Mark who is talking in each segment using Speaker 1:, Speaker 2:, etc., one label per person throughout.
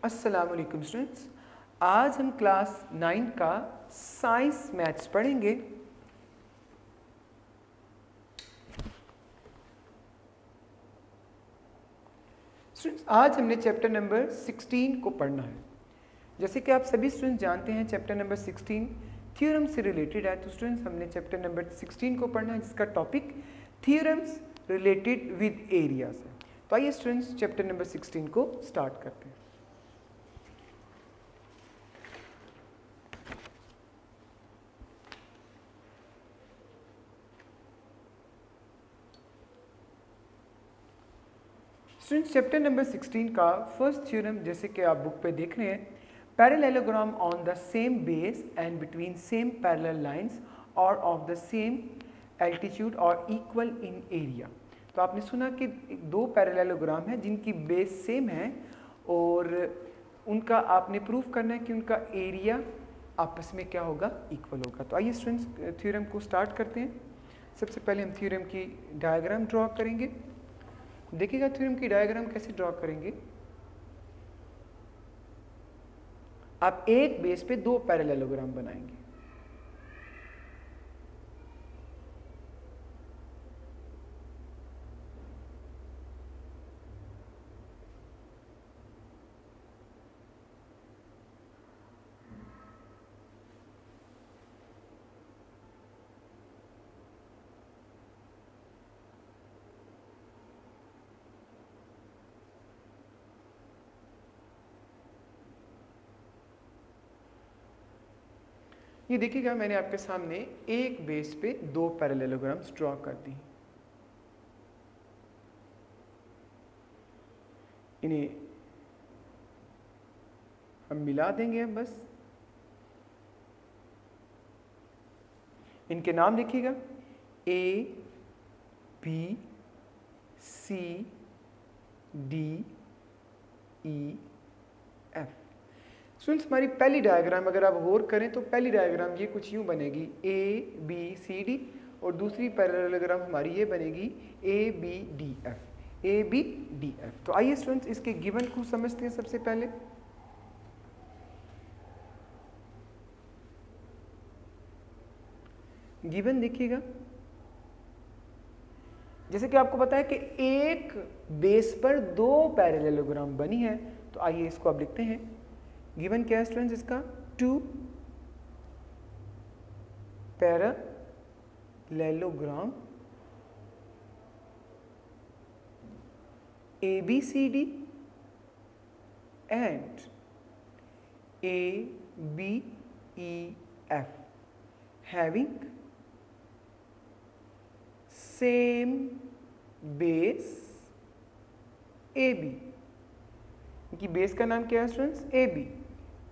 Speaker 1: अस्सलाम वालेकुम स्टूडेंट्स, आज हम क्लास 9 का साइंस मैथ्स पढ़ेंगे। स्टूडेंट्स, आज हमने चैप्टर नंबर 16 को पढ़ना है। जैसे कि आप सभी स्टूडेंट्स जानते हैं, चैप्टर नंबर 16 थ्योरम से रिलेटेड है। तो स्टूडेंट्स, हमने चैप्टर नंबर 16 को पढ़ना है, जिसका topic theorems related with areas है। तो आइए स्टूडेंट्स, चैप्टर नंबर 16 को स्टार्ट करते हैं। स्टूडेंट्स, चैप्टर नंबर 16 का फर्स्ट थ्योरम, जैसे कि आप बुक पे देख रहे हैं, parallelogram on the same base and between same parallel lines और ऑफ द सेम एल्टीट्यूड और इक्वल इन एरिया। तो आपने सुना कि दो पैरेललोग्राम हैं जिनकी बेस सेम है और उनका आपने प्रूफ करना है कि उनका एरिया आपस में क्या होगा, इक्वल होगा। तो आइए स्टूडेंट्स, थ्योरम को स्टार्ट करते हैं। सबसे पहले हम थ्योरम की डायग्राम ड्रॉ करेंगे। देखिएगा थ्योरम की डायग्राम कैसे ड्रॉ करेंगे। आप एक बेस पे दो पैरेललोग्राम बनाएंगे। ये देखिएगा, मैंने आपके सामने एक बेस पे दो पैरेललोग्राम्स ड्रॉ कर दी। इन्हें हम मिला देंगे। अब बस इनके नाम लिखिएगा, A B C D E F. Students, हमारी पहली डायग्राम अगर आप गौर करें तो पहली डायग्राम ये कुछ यूँ बनेगी, ए बी सी डी, और दूसरी पैरेललोग्राम हमारी ये बनेगी A B D F, A B D F. तो आइए स्टूडेंट्स, इसके गिवन को समझते हैं। सबसे पहले गिवन देखिएगा, जैसे कि आपको पता है कि एक बेस पर दो पैरेललोग्राम बनी है। तो आइए इसको अब लिखते हैं। गिवन क्या है स्टूडेंट्स इसका, two parallelogram ABCD and ABEF having same base AB। इनकी बेस का नाम क्या है students, AB,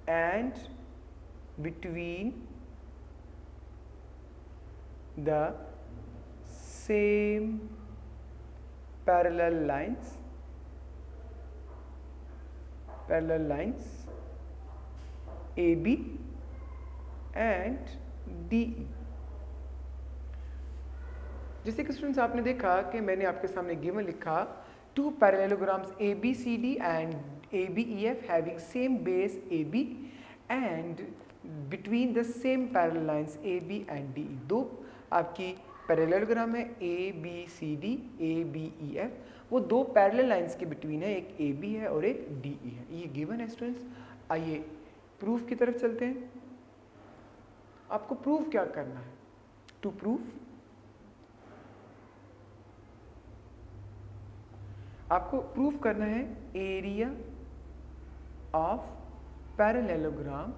Speaker 1: and between the same parallel lines AB and DE। जैसे कि स्टूडेंट्स, आपने देखा कि मैंने आपके सामने गिवन लिखा, two parallelograms ABCD and ABEF having same base AB and between the same parallel lines AB and DE। दो आपकी पैरेललोग्राम है ABCD ABEF, वो दो पैरेलल लाइंस के बिटवीन है, एक AB है और एक DE है। ये गिवन है स्टूडेंट्स। आइए प्रूफ की तरफ चलते हैं। आपको प्रूफ क्या करना है? टू प्रूफ आपको प्रूफ करना है area of parallelogram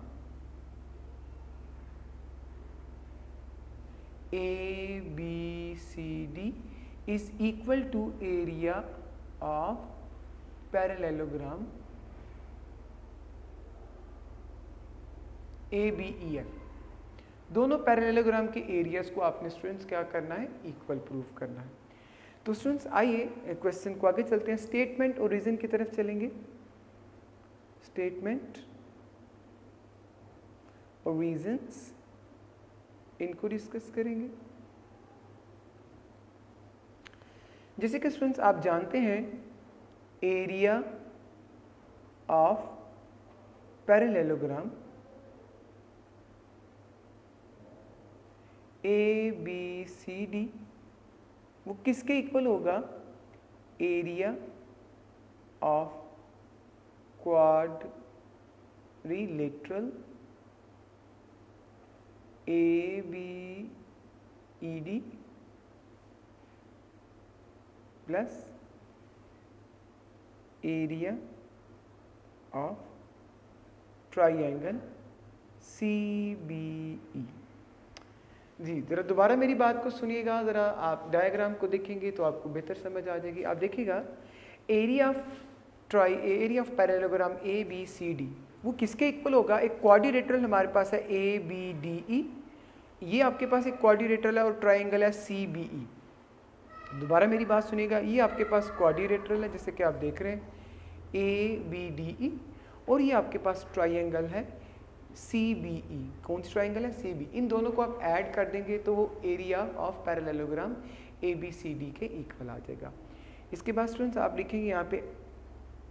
Speaker 1: ABCD is equal to area of parallelogram ABEF। दोनों पैरेललोग्राम के एरियाज को आपने स्टूडेंट्स क्या करना है, इक्वल प्रूफ करना है। तो स्टूडेंट्स, आइए क्वेश्चन को आगे चलते हैं। स्टेटमेंट और रीजन की तरफ चलेंगे। स्टेटमेंट और रीजंस, इनको डिस्कस करेंगे। जैसे कि स्टूडेंट्स, आप जानते हैं एरिया ऑफ पैरेललोग्राम ABCD वो किसके इक्वल होगा? Area of quadrilateral ABED plus area of triangle CBE। जी ज़रा दोबारा मेरी बात को सुनिएगा, ज़रा आप डायग्राम को देखेंगे तो आपको बेहतर समझ आ जाएगी। आप देखिएगा एरिया ऑफ पैरेललोग्राम ABCD वो किसके इक्वल होगा? एक क्वाड्रिलेटरल हमारे पास है ABDE, ये आपके पास एक क्वाड्रिलेटरल है और ट्राइंगल है CBE। दोबारा मेरी बात सुनिएगा, ये आपके पास क्वाड्रिलेटरल है जैसे कि आप देख रहे हैं ABDE, और ये आपके पास ट्राइंगल है CBE। कौन सी ट्राइंगल है? CBE। इन दोनों को आप ऐड कर देंगे तो वो एरिया ऑफ पैरेललोग्राम ABCD के इक्वल आ जाएगा। इसके बाद स्टूडेंट्स आप लिखेंगे यहाँ पे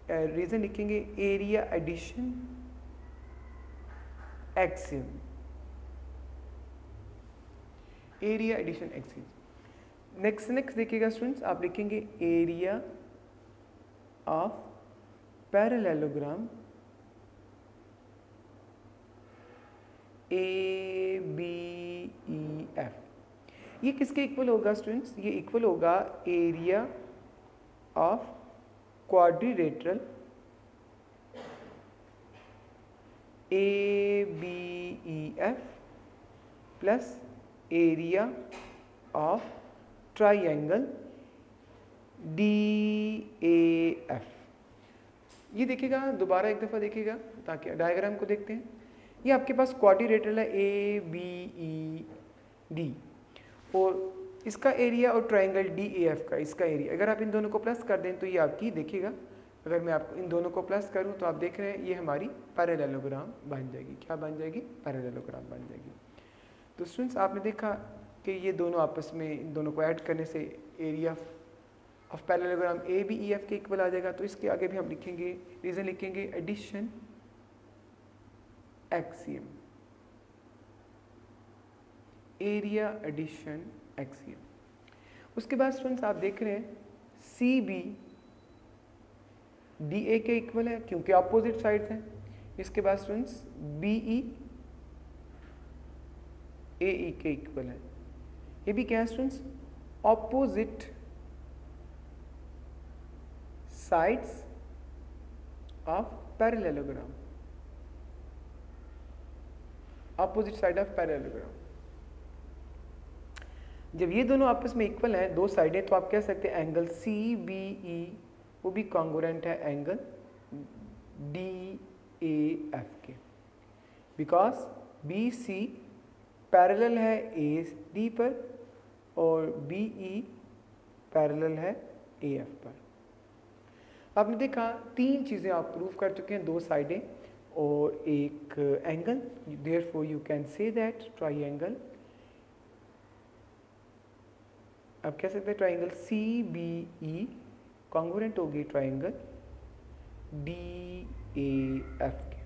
Speaker 1: रीजन लिखेंगे area addition axiom, area addition axiom. Next देखिएगा स्टूडेंट्स, आप लिखेंगे एरिया ऑफ पैरेललोग्राम ABEF। ये किसके इक्वल होगा स्टूडेंट्स? ये इक्वल होगा area of quadrilateral ABEF plus area of triangle DAF। ये देखिएगा, दोबारा एक दफ़ा देखिएगा ताकि डायग्राम को देखते हैं। ये आपके पास क्वाड्रिलेटरल है ABED और इसका एरिया और ट्राइंगल DAF का इसका एरिया, अगर आप इन दोनों को प्लस कर दें तो ये आपकी देखिएगा, अगर मैं आपको इन दोनों को प्लस करूं तो आप देख रहे हैं ये हमारी पैरेललोग्राम बन जाएगी। क्या बन जाएगी? पैरेललोग्राम बन जाएगी। तो स्टूडेंट्स आपने देखा कि ये दोनों आपस में, इन दोनों को ऐड करने से एरिया ऑफ पैरेललोग्राम ABEF के इक्वल आ जाएगा। तो इसके आगे भी हम लिखेंगे, रीजन लिखेंगे addition axiom, area addition axiom. उसके बाद स्टूडेंट्स आप देख रहे हैं CB DA के इक्वल है क्योंकि अपोजिट साइड्स हैं। इसके बाद स्टूडेंट्स BE AE के इक्वल है। ये भी क्या है students? Opposite sides of parallelogram, opposite side of parallelogram. जब ये दोनों आपस में इक्वल हैं, दो साइडें, तो आप कह सकते हैं एंगल CBE वो भी कॉन्ग्रुएंट है एंगल DAF के, बिकॉज BC पैरेलल है AD पर और BE पैरेलल है AF पर। आपने देखा तीन चीज़ें आप प्रूव कर चुके हैं, दो साइडें और एक angle. Therefore you can say that triangle, आप कह सकते हैं ट्राइंगल CBE कॉन्ग्रुएंट होगी ट्राइंगल DAF के।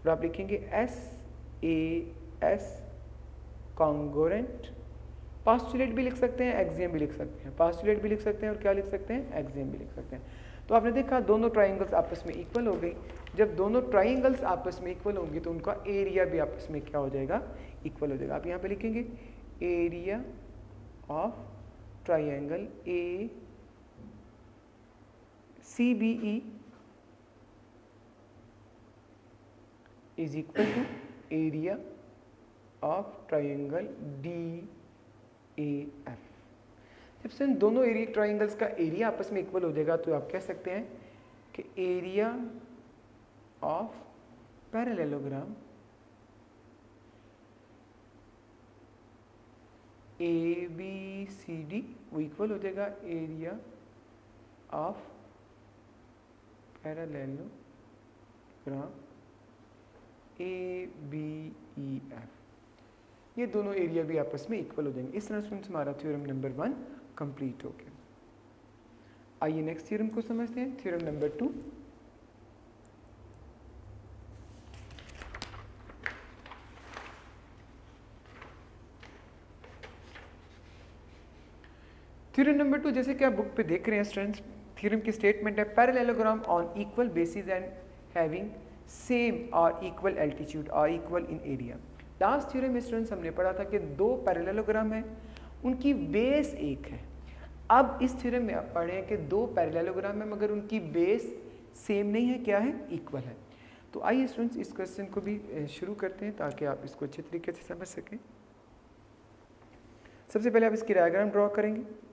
Speaker 1: और आप लिखेंगे SAS कॉन्ग्रुएंट, पास्टुलेट भी लिख सकते हैं, एक्सियम भी लिख सकते हैं, पास्टुलेट भी लिख सकते हैं और क्या लिख सकते हैं? एक्सियम भी लिख सकते हैं। तो आपने देखा दोनों ट्राइंगल्स आपस में इक्वल हो गई। जब दोनों ट्राइंगल्स आपस में इक्वल होंगी तो उनका एरिया भी आपस में क्या हो जाएगा? इक्वल हो जाएगा। आप यहाँ पे लिखेंगे area of triangle CBE is equal to area of triangle DAF। जब से दोनों एरिया ट्राइंगल्स का एरिया आपस में इक्वल हो जाएगा तो आप कह सकते हैं कि एरिया ऑफ पैरेललोग्राम ABCD वो इक्वल हो जाएगा एरिया ऑफ पैरेललोग्राम ABEF। ये दोनों एरिया भी आपस में इक्वल हो जाएंगे। इस तरह स्टूडेंट्स हमारा थ्योरम नंबर 1 कंप्लीट हो गया। आइए नेक्स्ट थ्योरम को समझते हैं, थ्योरम नंबर 2। थ्योरम नंबर 2, जैसे कि आप बुक पे देख रहे हैं स्टूडेंट्स, थ्योरम की स्टेटमेंट है parallelogram on equal basis and having same और इक्वल एल्टीट्यूड और equal in area. Last theorem में स्टूडेंट्स हमने पढ़ा था कि दो पैरेललोग्राम है, उनकी बेस एक है। अब इस थ्योरम में आप पढ़े हैं कि दो पैरेललोग्राम है मगर उनकी बेस सेम नहीं है, क्या है, इक्वल है। तो आइए स्टूडेंट्स इस क्वेश्चन को भी शुरू करते हैं ताकि आप इसको अच्छे तरीके से समझ सकें। सबसे पहले आप इसकी डायग्राम ड्रॉ करेंगे।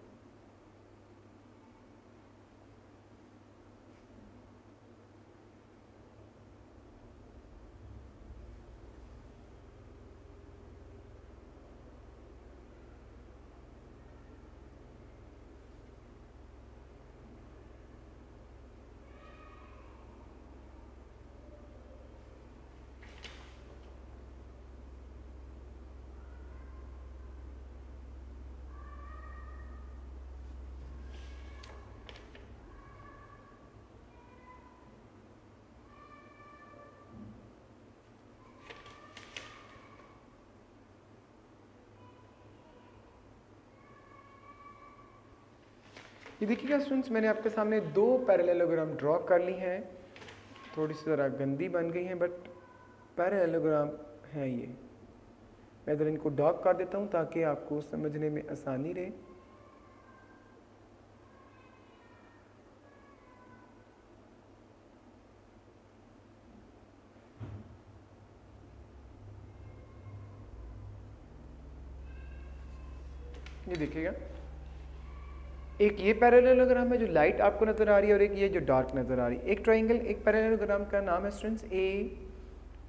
Speaker 1: ये देखिएगा स्टूडेंट्स, मैंने आपके सामने दो पैरेललोग्राम ड्रॉ कर ली हैं। थोड़ी सी ज़रा गंदी बन गई हैं बट पैरेललोग्राम है ये। मैं इधर इनको डॉक कर देता हूँ ताकि आपको समझने में आसानी रहे। ये देखिएगा, एक ये पैरेललोग्राम है जो लाइट आपको नजर आ रही है और एक ये जो डार्क नजर आ रही है। एक ट्राइंगल, एक पैरेललोग्राम का नाम है students A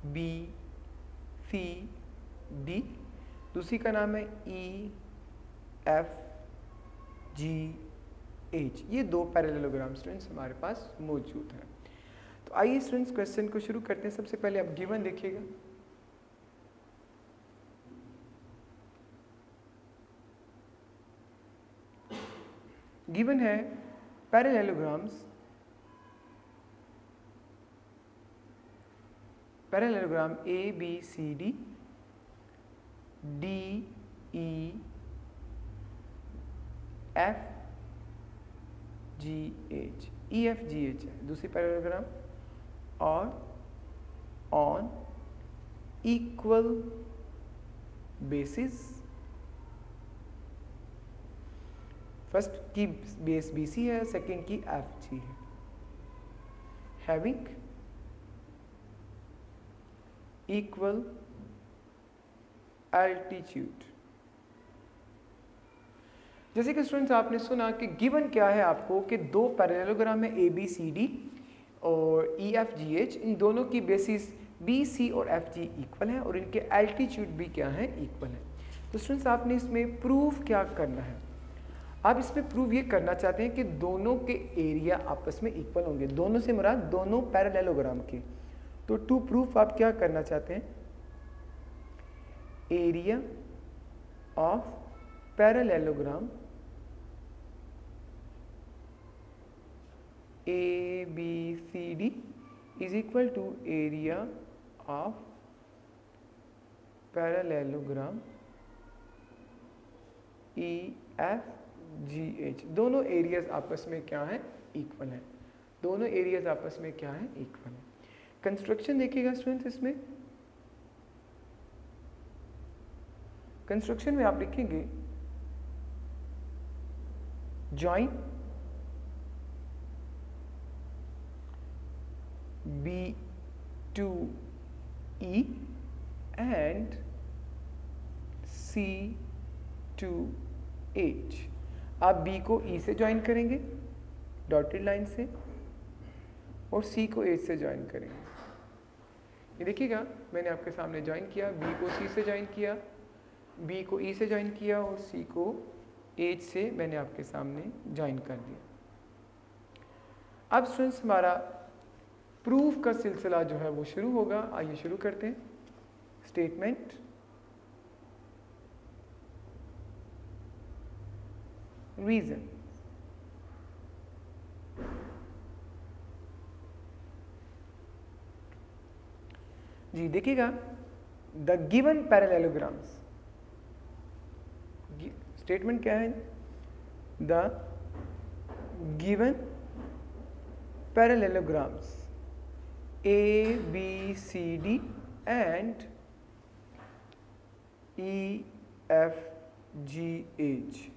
Speaker 1: B C D, दूसरी का नाम है ई एफ जी एच। ये दो पैरेललोग्राम स्टूडेंट्स हमारे पास मौजूद हैं। तो आइए स्टूडेंट्स क्वेश्चन को शुरू करते हैं। सबसे पहले आप गिवन देखिएगा। गिवन है parallelogram A B C D D E F G H, E F G H है दूसरी पैरेललोग्राम, और ऑन इक्वल बेसिस, फर्स्ट की बेस बी सी है, सेकेंड की एफ जी है, हैविंग इक्वल एल्टीट्यूड। जैसे कि स्टूडेंट्स आपने सुना कि गिवन क्या है आपको कि दो पैरेललोग्राम है ए बी सी डी और ई एफ जी एच, इन दोनों की बेसिस बी सी और एफ जी इक्वल है और इनके एल्टीट्यूड भी क्या है, इक्वल है। तो स्टूडेंट्स आपने इसमें प्रूफ क्या करना है, आप इसमें प्रूव ये करना चाहते हैं कि दोनों के एरिया आपस में इक्वल होंगे। दोनों से मुराद दोनों पैरेललोग्राम के। तो टू प्रूफ आप क्या करना चाहते हैं, area of parallelogram A B C D is equal to area of parallelogram E F G H. दोनों एरियाज आपस में क्या है, इक्वल है। दोनों एरियाज आपस में क्या है, इक्वल है। कंस्ट्रक्शन देखिएगा स्टूडेंट्स, इसमें कंस्ट्रक्शन में आप लिखेंगे join B to E and C to H. आप B को E से ज्वाइन करेंगे डॉटेड लाइन से और C को H से ज्वाइन करेंगे। ये देखिएगा, मैंने आपके सामने ज्वाइन किया, B को C से ज्वाइन किया, B को E से ज्वाइन किया और C को H से मैंने आपके सामने ज्वाइन कर दिया। अब स्टूडेंट्स हमारा प्रूफ का सिलसिला जो है वो शुरू होगा। आइए शुरू करते हैं। Statement, reason. जी देखिएगा, द गिवन पैरेललोग्राम्स, स्टेटमेंट क्या है, the given parallelograms A, B, C, D and E, F, G, H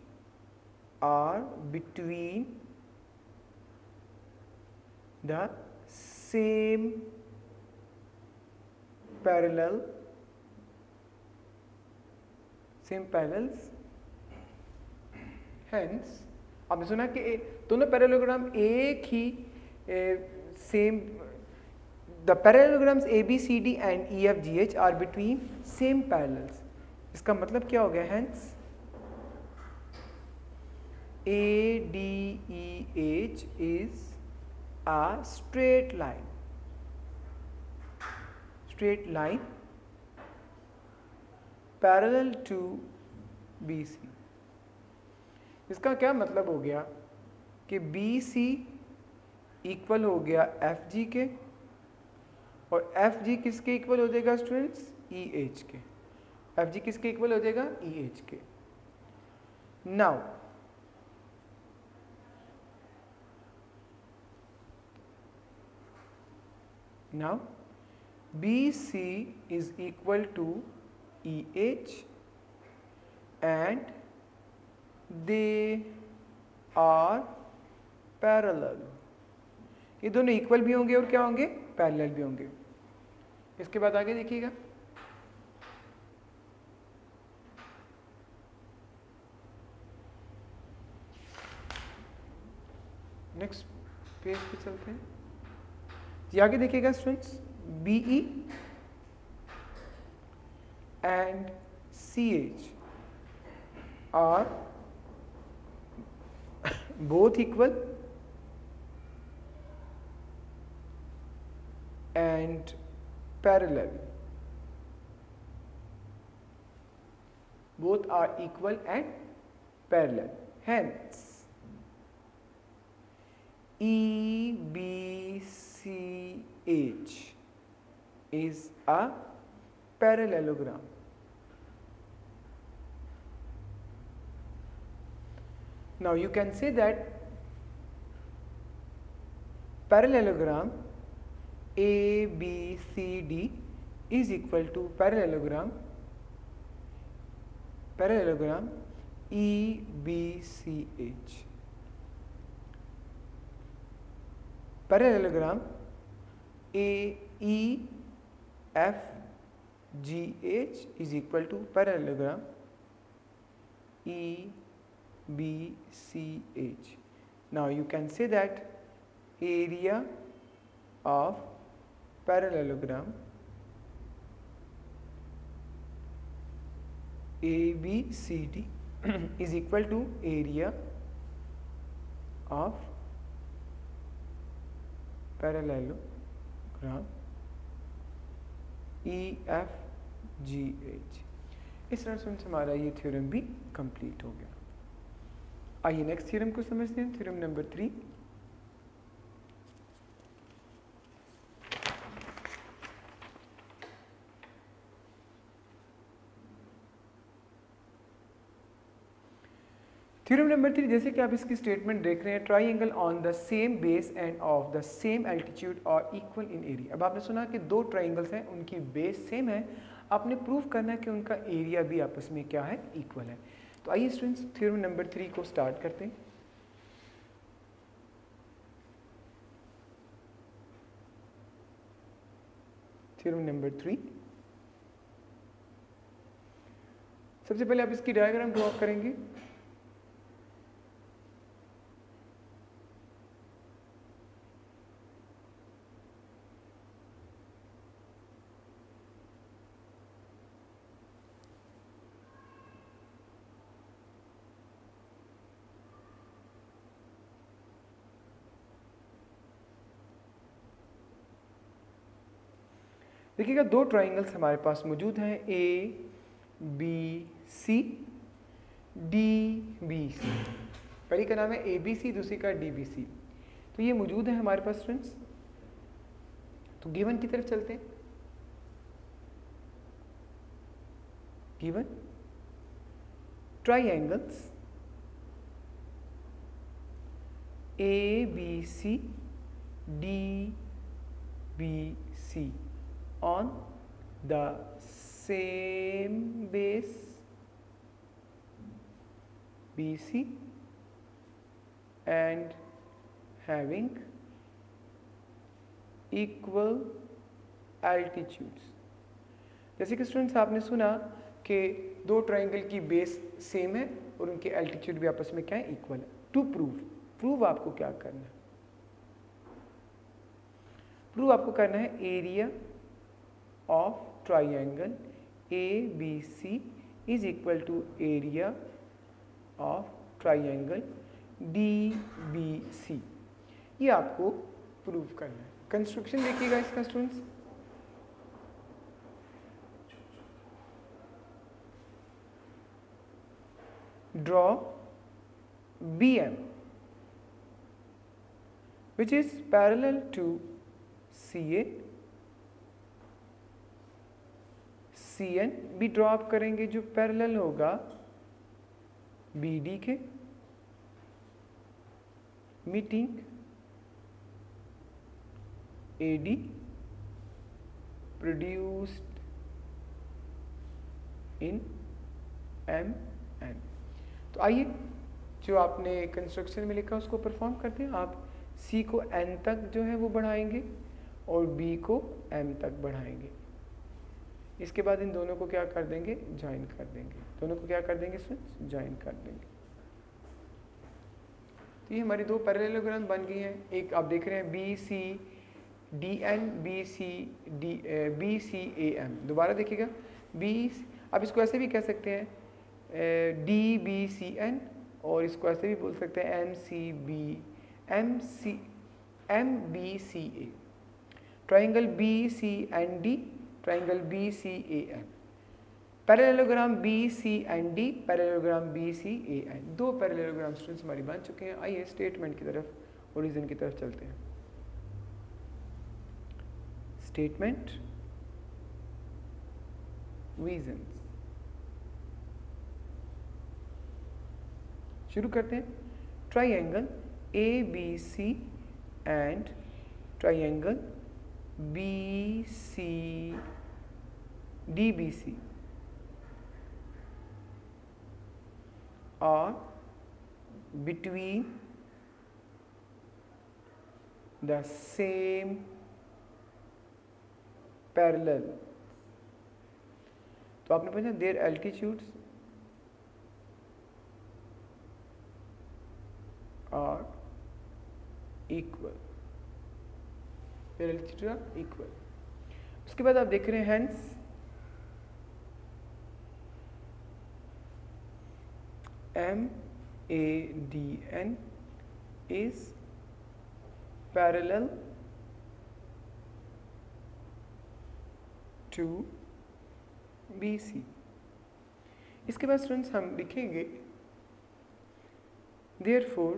Speaker 1: are between the same parallels. Hence आपने सुना कि दोनों पैरेललोग्राम एक ही same the parallelograms ABCD and EFGH are between same parallels. इसका मतलब क्या हो गया? Hence ADEH is a straight line parallel to BC. इसका क्या मतलब हो गया कि BC इक्वल हो गया FG के और FG किसके इक्वल हो जाएगा स्टूडेंट्स? EH के। FG किसके इक्वल हो जाएगा? EH के। Now BC is equal to EH and they are parallel. ये दोनों इक्वल भी होंगे और क्या होंगे? पैरेलल भी होंगे। इसके बाद आगे देखिएगा, नेक्स्ट पेज पे चलते हैं जी। आगे देखिएगा students, BE and CH are both equal and parallel. Both are equal and parallel. Hence, EBCH is a parallelogram. Now you can say that parallelogram ABCD is equal to parallelogram EBCH. Parallelogram AEFGH is equal to parallelogram EBCH. Now you can say that area of parallelogram ABCD is equal to area of parallelogram EFGH. इस तरह से हमारा ये theorem भी complete हो गया। आइए next theorem को समझते हैं, थ्योरम नंबर 3। थ्योरम नंबर 3, जैसे कि आप इसकी स्टेटमेंट देख रहे हैं, triangle on the same base end of the same altitude और इक्वल इन एरिया। अब आपने सुना कि दो ट्राइंगल्स हैं, उनकी बेस सेम है, आपने प्रूव करना है कि उनका एरिया भी आपस में क्या है? इक्वल है। तो आइए स्टूडेंट्स थ्योरम नंबर 3 को स्टार्ट करते हैं। थ्योरम नंबर 3, सबसे पहले आप इसकी डायग्राम ड्रॉ करेंगे। देखिएगा दो ट्राइंगल्स हमारे पास मौजूद हैं, ABC DBC। पहली का नाम है ABC, दूसरी का DBC। तो ये मौजूद है हमारे पास स्टूडेंट्स। तो गिवन की तरफ चलते हैं। Given triangles ABC DBC on the same base BC and having equal altitudes। जैसे कि स्टूडेंट्स आपने सुना कि दो ट्राइंगल की बेस सेम है और उनके एल्टीट्यूड भी आपस में क्या है, इक्वल है। टू प्रूव आपको क्या करना है, प्रूव आपको करना है area of triangle ABC is equal to area of triangle DBC। ये आपको प्रूव करना है। कंस्ट्रक्शन देखिएगा इसका students, draw BM which is parallel to CA, CN भी ड्रॉ आप करेंगे जो पैरेलल होगा BD के, meeting AD produced in MN। तो आइए जो आपने कंस्ट्रक्शन में लिखा उसको परफॉर्म करते हैं। आप C को N तक जो है वो बढ़ाएंगे और B को M तक बढ़ाएंगे। इसके बाद इन दोनों को क्या कर देंगे, ज्वाइन कर देंगे। दोनों को क्या कर देंगे स्टूडेंट्स, ज्वाइन कर देंगे। तो ये हमारी दो पैरेललोग्राम बन गई हैं। एक आप देख रहे हैं BCDN BCAM। दोबारा देखिएगा आप इसको ऐसे भी कह सकते हैं DBCN और इसको ऐसे भी बोल सकते हैं MBCA। Triangle BCND, triangle BCAN, parallelogram BCND, parallelogram BCAN। दो पैरेललोग्राम स्टूडेंट्स हमारी बन चुके हैं। आइए स्टेटमेंट की तरफ, ओरिजिन की तरफ चलते हैं। Statement, reasons. शुरू करते हैं। Triangle ABC and triangle DBC are between the same parallel। तो आपने पूछा their altitudes are equal, their altitudes are equal। उसके बाद आप देख रहे हैं hence MADN is parallel to BC। इसके बाद स्टूडेंट्स हम लिखेंगे therefore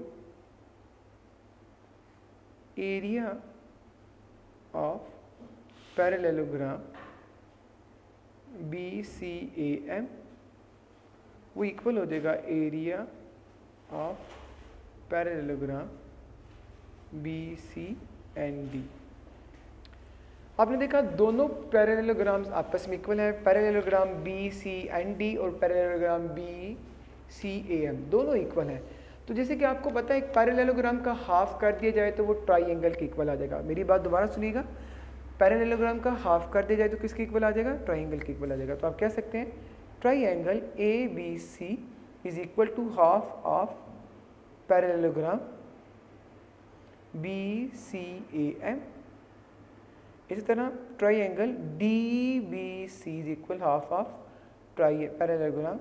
Speaker 1: area of parallelogram BCAM वो इक्वल हो जाएगा एरिया ऑफ पैरेललोग्राम BCND। आपने देखा दोनों पैरेललोग्राम्स आपस में इक्वल है। पैरेललोग्राम BCND और पैरेललोग्राम BCAM दोनों इक्वल हैं। तो जैसे कि आपको पता है एक पैरेललोग्राम का हाफ कर दिया जाए तो वो ट्राइंगल के इक्वल आ जाएगा। मेरी बात दोबारा सुनिएगा, पैरेललोग्राम का हाफ कर दिया जाए तो किसके इक्वल आ जाएगा, ट्राइंगल के इक्वल आ जाएगा। तो आप कह सकते हैं triangle ABC is equal to half of parallelogram BCAM। इसी तरह triangle DBC is equal half of parallelogram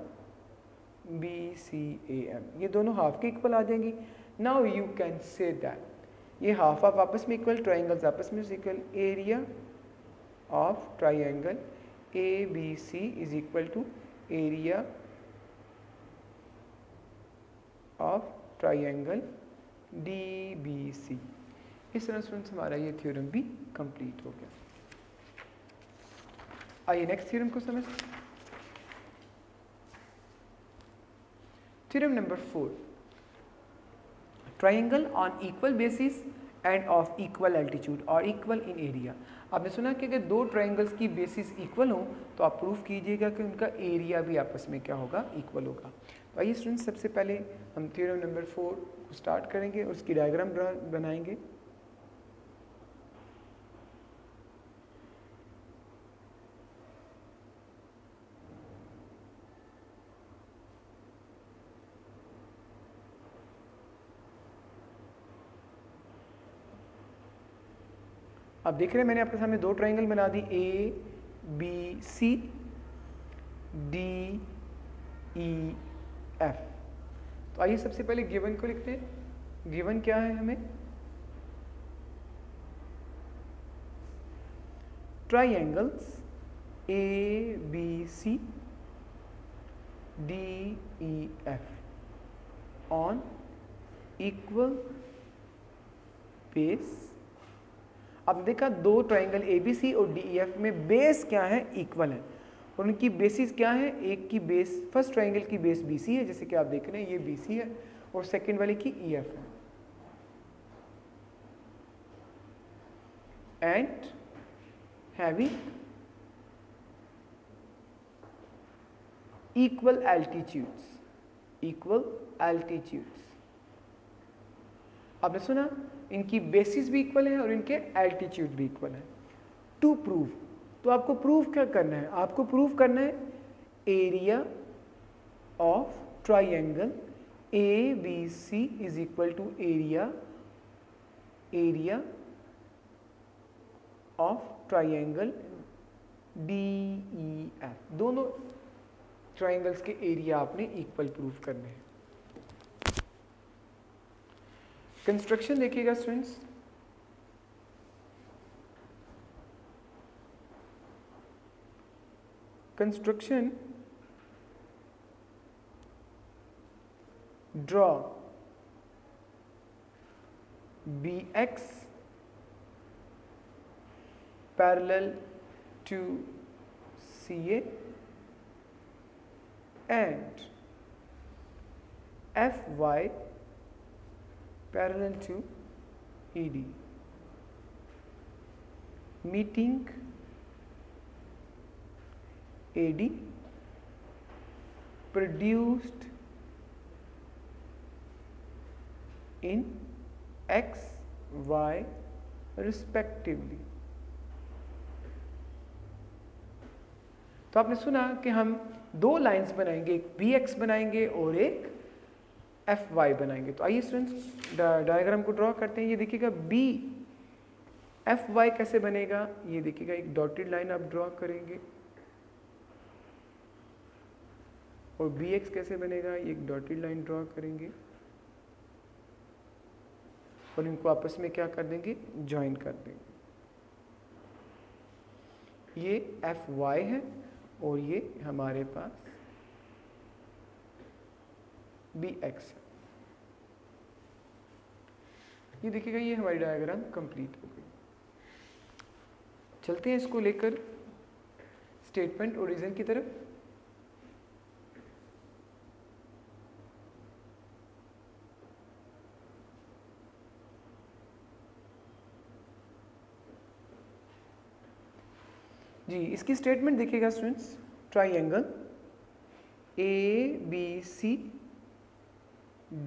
Speaker 1: BCAM। ये दोनों हाफ के इक्वल आ जाएंगी। Now you can say that ये हाफ ऑफ आपस में इक्वल, ट्राइंगल्स आपस में equal. Area of triangle ABC is equal to area of triangle DBC। इस तरह स्टूडेंट्स हमारा ये थ्योरम भी कंप्लीट हो गया। आइए नेक्स्ट थ्योरम को समझते हैं। Theorem number 4। Triangle on equal basis end of equal altitude और इक्वल इन एरिया। आपने सुना कि अगर दो ट्राइंगल्स की बेसिस इक्वल हो तो आप प्रूफ कीजिएगा कि उनका एरिया भी आपस में क्या होगा, इक्वल होगा। तो आइए स्टूडेंट्स, सबसे पहले हम थ्योरम नंबर 4 को स्टार्ट करेंगे, उसकी डायग्राम बनाएंगे। अब देख रहे हैं मैंने आपके सामने दो ट्राइंगल बना दी, A B C D E F. तो आइए सबसे पहले गिवन को लिखते हैं। गिवन क्या है हमें, triangles A B C D E F on equal base. अब देखा दो ट्राइंगल ABC और DEF में बेस क्या है, इक्वल है, और उनकी बेसिस क्या है, एक की बेस, फर्स्ट ट्राइंगल की बेस BC है जैसे कि आप देख रहे हैं ये BC है, और सेकंड वाले की EF है। And having equal altitudes, equal altitudes. आपने सुना इनकी बेसिस भी इक्वल है और इनके एल्टीट्यूड भी इक्वल है। टू प्रूव, तो आपको प्रूव क्या करना है, आपको प्रूव करना है area of triangle ABC is equal to area of triangle DEF। दोनों ट्राइंगल्स के एरिया आपने इक्वल प्रूव करने हैं। कंस्ट्रक्शन देखिएगा students, construction draw BX parallel to CA and FY parallel to ED, meeting AD produced in X, Y respectively। तो आपने सुना कि हम दो लाइंस बनाएंगे, एक BX बनाएंगे और एक FY बनाएंगे। तो आइए स्टूडेंट्स डायग्राम को ड्रॉ करते हैं। ये देखिएगा BFY कैसे बनेगा, ये देखिएगा एक डॉटेड लाइन आप ड्रॉ करेंगे, और BX कैसे बनेगा, ये एक डॉटेड लाइन ड्रॉ करेंगे और इनको आपस में क्या कर देंगे, ज्वाइन कर देंगे। ये FY है और ये हमारे पास BX है। ये देखिएगा ये हमारी डायग्राम कंप्लीट हो गई। चलते हैं इसको लेकर स्टेटमेंट ओरिजिन की तरफ। जी इसकी स्टेटमेंट देखिएगा students, triangle ABC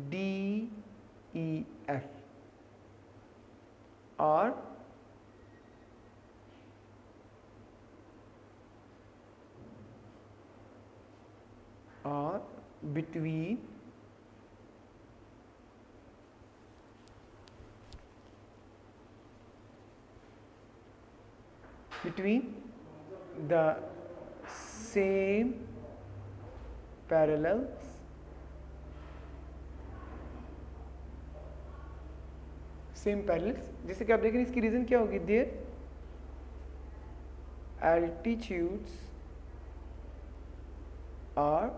Speaker 1: DEF are between the same parallels जैसे कि आप देख रहे हैं इसकी रीजन क्या होगी, देयर एल्टीट्यूड्स आर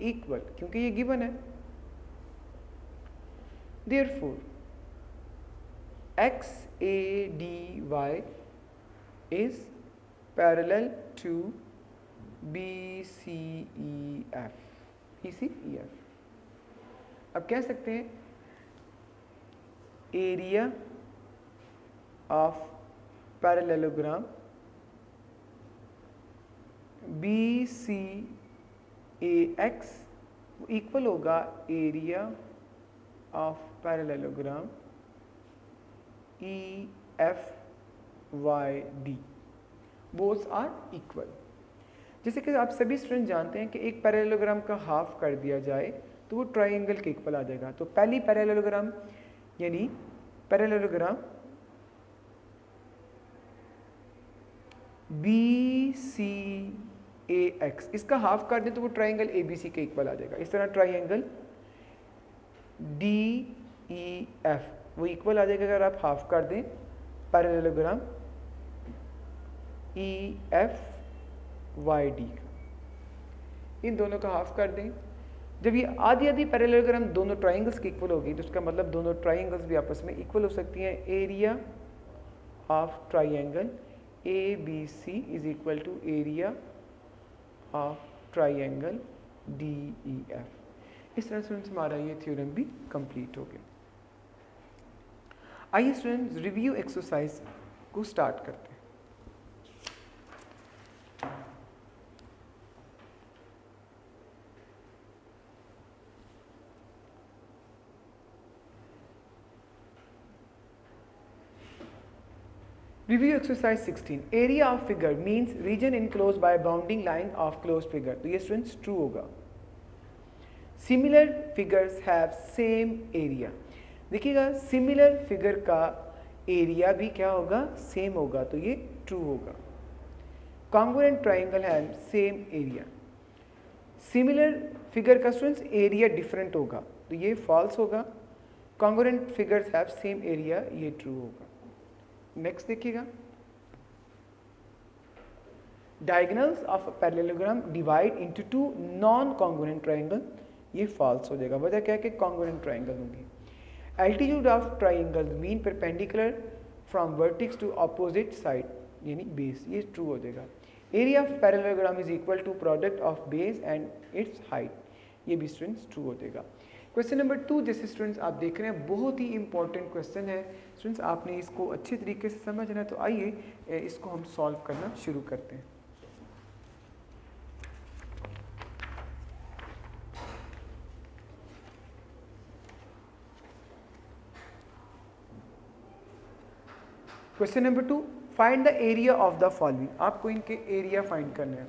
Speaker 1: इक्वल, क्योंकि ये गिवन है। Therefore XADY is parallel to BCEF। अब कह सकते हैं area of parallelogram BCAX equal होगा area of parallelogram EFYD, both are equal. जैसे कि आप सभी स्टूडेंट जानते हैं कि एक पैरेललोग्राम का हाफ कर दिया जाए तो वो ट्राइंगल के इक्वल आ जाएगा। तो पहली पैरेललोग्राम यानी पैरेललोग्राम BCAX, इसका हाफ कर दें तो वो ट्राइंगल ABC के इक्वल आ जाएगा। इस तरह ट्राइंगल DEF वो इक्वल आ जाएगा अगर आप हाफ कर दें पैरेललोग्राम EFYD का। इन दोनों का हाफ कर दें। जब ये आधी आधी पैरेललोग्राम दोनों ट्राइंगल्स की इक्वल होगी तो उसका मतलब दोनों ट्राइंगल्स भी आपस में इक्वल हो सकती हैं। Area of triangle ABC is equal to area of triangle DEF। इस तरह स्टूडेंट्स हमारा ये थ्योरम भी कंप्लीट हो गया। आइए स्टूडेंट्स रिव्यू एक्सरसाइज को स्टार्ट करते हैं। Review exercise 16. Area of figure means region enclosed by a bounding line of closed figure. तो ये स्टूडेंट्स ट्रू होगा। Similar figures have same area. देखिएगा सिमिलर फिगर का एरिया भी क्या होगा, सेम होगा, तो ये ट्रू होगा। Congruent triangle have same area. Similar figure का स्टूडेंट्स एरिया डिफरेंट होगा, तो ये फॉल्स होगा। Congruent figures have same area, ये ट्रू होगा। नेक्स्ट देखिएगा, diagonals of parallelogram divide into two non congruent triangle, ये फॉल्स हो जाएगा। वजह क्या है कि कॉन्ग्रुएंट ट्राइंगल होंगी। Altitude of triangle mean perpendicular from vertex to opposite side यानी बेस, ये ट्रू हो जाएगा। Area of parallelogram is equal to product of base and its height, ये भी स्टूडेंट्स ट्रू हो जाएगा। क्वेश्चन नंबर 2 जैसे स्टूडेंट्स आप देख रहे हैं बहुत ही इंपॉर्टेंट क्वेश्चन है स्टूडेंट्स, आपने इसको अच्छे तरीके से समझना है। तो आइए इसको हम सॉल्व करना शुरू करते हैं। Question number 2, find the area of the following. आपको इनके एरिया फाइंड करना है।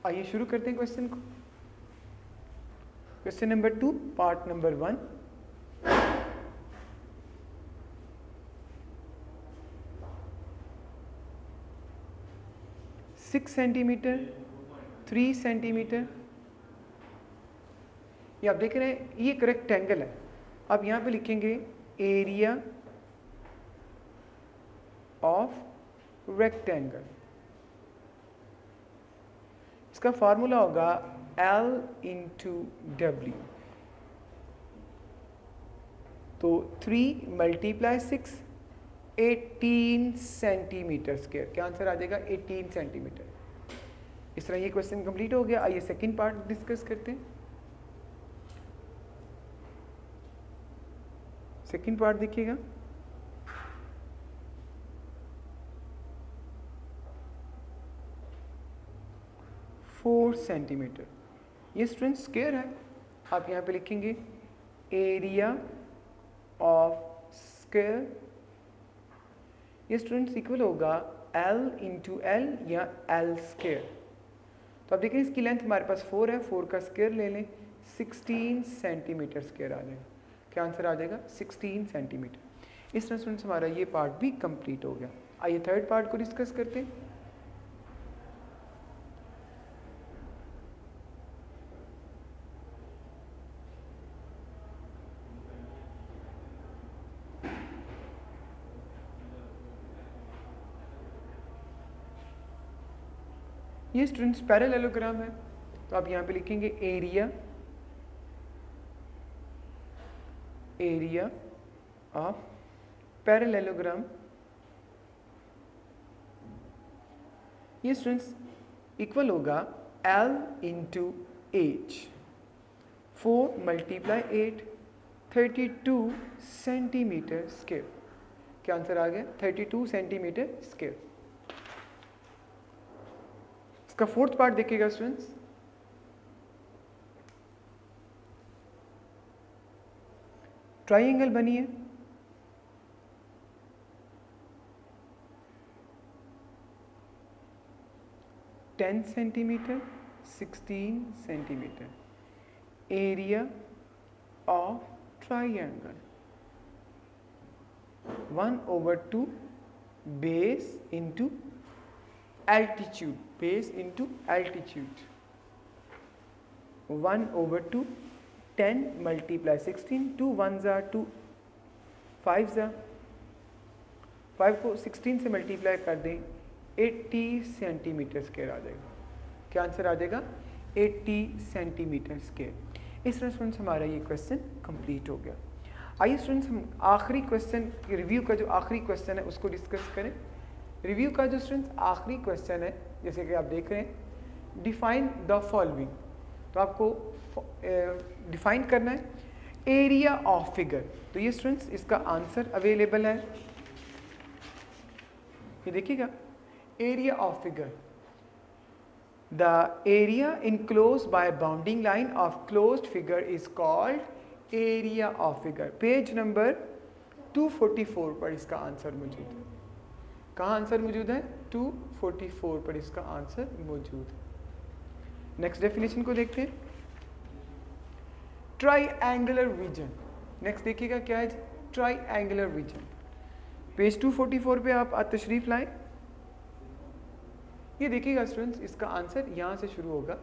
Speaker 1: आइए शुरू करते हैं क्वेश्चन को। Question number 2 part number 1, six centimetre, 3 centimetre. ये आप देख रहे हैं ये एक रेक्टेंगल है। आप यहाँ पे लिखेंगे एरिया ऑफ रेक्टेंगल, इसका फार्मूला होगा L इंटू W। तो 3 मल्टीप्लाई 6, 18 सेंटीमीटर स्क्वायर, क्या आंसर आ जाएगा 18 सेंटीमीटर। इस तरह ये क्वेश्चन कंप्लीट हो गया। आइए सेकंड पार्ट डिस्कस करते हैं। सेकंड पार्ट देखिएगा, फोर सेंटीमीटर, ये स्टूडेंट स्क्वायर है। आप यहाँ पे लिखेंगे एरिया ऑफ स्क्वायर, ये स्टूडेंट्स इक्वल होगा L इंटू एल या L स्क्वायर। तो आप देखें इसकी लेंथ हमारे पास 4 है, 4 का स्क्वायर ले लें, 16 सेंटीमीटर स्क्वायर आ जाएगा। क्या आंसर आ जाएगा 16 सेंटीमीटर। इस तरह स्टूडेंट्स हमारा ये पार्ट भी कंप्लीट हो गया। आइए थर्ड पार्ट को डिस्कस करते हैं। ये स्टूडेंट्स पैरेललोग्राम है, तो आप यहाँ पे लिखेंगे एरिया ऑफ पैरेललोग्राम। ये स्टूडेंट्स इक्वल होगा L into H, 4 multiply 8 32 centimetre square. क्या आंसर आ गया? 32 सेंटीमीटर स्क्वायर। इसका फोर्थ पार्ट देखिएगा स्टूडेंट्स। ट्राइंगल बनी है, ten centimetre, 16 centimetre. Area of triangle 1/2 base into altitude, base into altitude, 1/2 10 multiply 16, 2 1s are 2 5s are 5 को 16 से multiply कर दें 80 सेंटीमीटर स्क्वायर आ जाएगा। क्या आंसर आ जाएगा? 80 सेंटीमीटर स्क्वायर। इस तरह स्टूडेंट्स हमारा ये क्वेश्चन कंप्लीट हो गया। आइए स्टूडेंट्स हम आखिरी क्वेश्चन रिव्यू का जो आखिरी क्वेश्चन है उसको डिस्कस करें। रिव्यू का जो स्टूडेंट्स आखिरी क्वेश्चन है, जैसे कि आप देख रहे हैं, डिफाइन द फॉलोइंग। तो आपको डिफाइन करना है एरिया ऑफ फिगर। तो ये स्टूडेंट्स इसका आंसर अवेलेबल है, ये देखिएगा, area of figure. The area enclosed bye bounding line of closed figure is called area of figure. Page number 244 पर इसका आंसर मौजूद है। कहाँ आंसर मौजूद है? 244 पर इसका आंसर मौजूद है। नेक्स्ट डेफिनेशन को देखते हैं, ट्राइएंगुलर रीजन। नेक्स्ट देखिएगा क्या है, ट्राइएंगुलर रीजन। पेज 244 पे आप तशरीफ लाएं। ये देखिएगा स्टूडेंट्स, इसका आंसर यहाँ से शुरू होगा।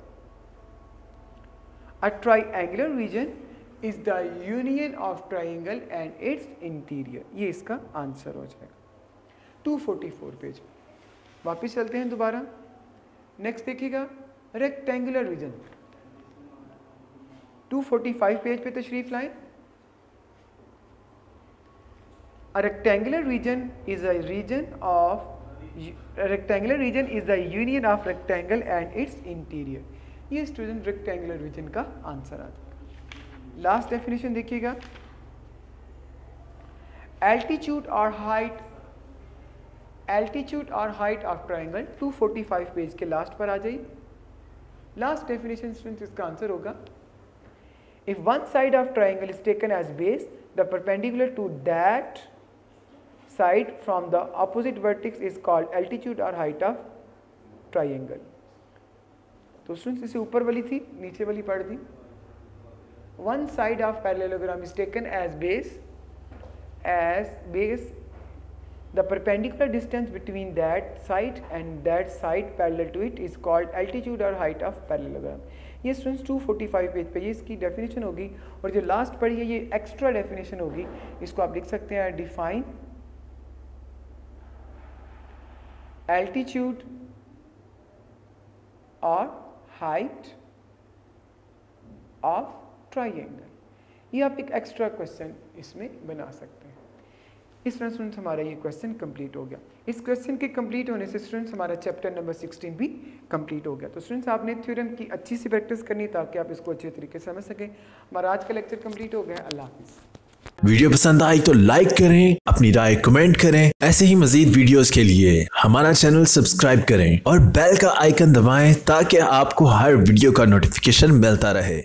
Speaker 1: A triangular region is the union of triangle and its interior. ये इसका आंसर हो जाएगा 244 पेज। वापिस चलते हैं दोबारा। नेक्स्ट देखिएगा रेक्टेंगुलर रीजन। 245 पेज पे तशरीफ लाएं। A rectangular region is a rectangular region is the union of rectangle and its interior। ये स्टूडेंट रेक्टेंगुलर रीजन का आंसर आ जाएगा। लास्ट डेफिनेशन देखिएगा, एल्टीट्यूड और हाइट ऑफ ट्राइंगल। 245 पेज के लास्ट पर आ जाइए। लास्ट डेफिनेशन स्टूडेंट्स इसका आंसर होगा, if one side of triangle is taken as base, the perpendicular to that side from the opposite vertex is called altitude और height of triangle. तो students इसे ऊपर वाली थी, नीचे वाली पढ़ दी। One side of parallelogram is taken as base, the perpendicular distance between that side and that side parallel to it is called altitude or height of parallelogram। ये स्टूडेंट्स 245 पेज पे ये इसकी डेफिनेशन होगी। और जो लास्ट पढ़ी है ये एक्स्ट्रा डेफिनेशन होगी। इसको आप लिख सकते हैं, डिफाइन एल्टीट्यूड और हाइट ऑफ ट्राइंगल। ये आप एक एक्स्ट्रा क्वेश्चन इसमें बना सकते हैं। इस तरह स्टूडेंट्स हमारा ये क्वेश्चन कंप्लीट हो गया। इस क्वेश्चन के कंप्लीट होने से स्टूडेंट्स हमारा चैप्टर नंबर 16 भी कंप्लीट हो गया। तो स्टूडेंट्स आपने थ्योरम की अच्छी सी प्रैक्टिस करनी ताकि आप इसको अच्छे तरीके से समझ सकें। हमारा आज का लेक्चर कंप्लीट हो गया। अल्लाह हाफिज़।
Speaker 2: वीडियो पसंद आई तो लाइक करें, अपनी राय कमेंट करें। ऐसे ही मजीद वीडियोस के लिए हमारा चैनल सब्सक्राइब करें और बेल का आइकन दबाएं ताकि आपको हर वीडियो का नोटिफिकेशन मिलता रहे।